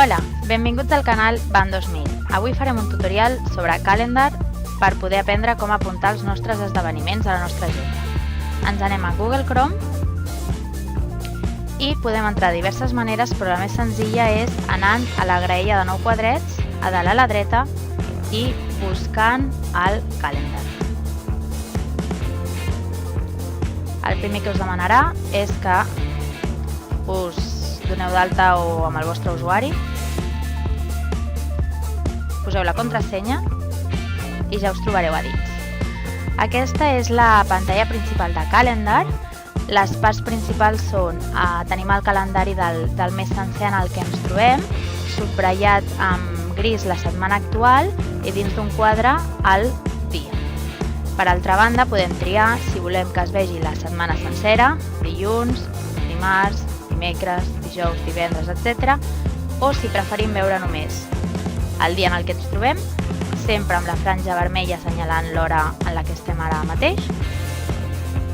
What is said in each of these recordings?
Hola, benvinguts al canal Ban 2000. Avui farem un tutorial sobre Calendar per poder aprendre com apuntar els nostres esdeveniments a la nostra agenda. Ens anem a Google Chrome i podem entrar de diverses maneres, però la més senzilla és anant a la graella de 9 quadrets, a dalt a la dreta i buscant el Calendar. El primer que us demanarà és que us doneu d'alta o amb el vostre usuari, poseu la contrasenya i ja us trobareu a dins. Aquesta és la pantalla principal de Calendar. Les parts principals són tenim el calendari del mes sencer en el que ens trobem, subratllat amb gris la setmana actual i dins d'un quadre el dia. Per altra banda, podem triar si volem que es vegi la setmana sencera, dilluns, dimarts, dimecres, dijous, divendres, etc. O si preferim veure només el dia en el que ens trobem, sempre amb la franja vermella assenyalant l'hora en la que estem ara mateix,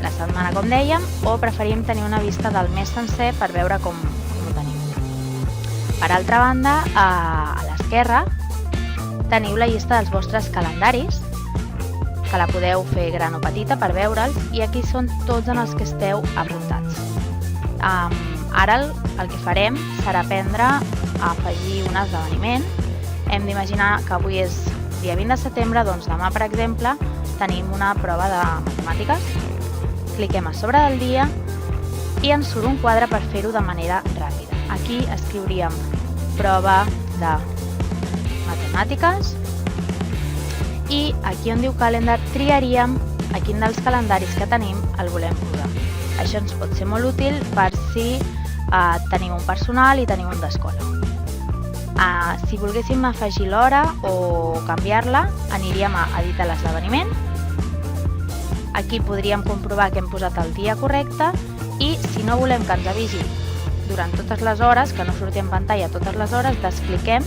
la setmana com dèiem, o preferim tenir una vista del mes sencer per veure com ho tenim. Per altra banda, a l'esquerra teniu la llista dels vostres calendaris, que la podeu fer gran o petita per veure'ls, i aquí són tots en els que esteu apuntats. Ara el que farem serà aprendre a afegir un esdeveniment. Hem d'imaginar que avui és dia 20 de setembre, doncs demà, per exemple, tenim una prova de matemàtiques. Cliquem a sobre del dia i ens surt un quadre per fer-ho de manera ràpida. Aquí escriuríem prova de matemàtiques i aquí on diu Calendar triaríem a quin dels calendaris que tenim el volem posar. Això ens pot ser molt útil per si tenim un personal i tenim un d'escola. Si volguéssim afegir l'hora o canviar-la, aniríem a editar l'esdeveniment. Aquí podríem comprovar que hem posat el dia correcte i si no volem que ens avisi durant totes les hores, que no surti en pantalla totes les hores, descliquem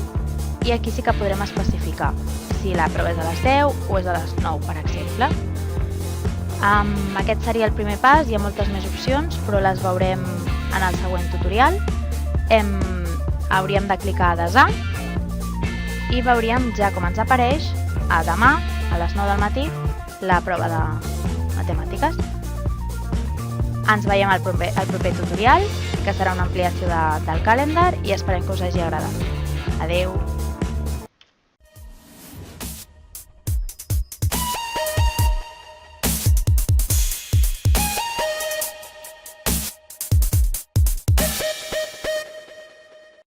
i aquí sí que podrem especificar si la prova és a les 10 o és a les 9, per exemple. Aquest seria el primer pas, hi ha moltes més opcions, però les veurem en el següent tutorial. Hauríem de clicar a desar i veuríem ja com ens apareix a demà, a les 9 del matí, la prova de matemàtiques. Ens veiem al proper tutorial, que serà una ampliació del Calendar, i esperem que us hagi agradat. Adeu!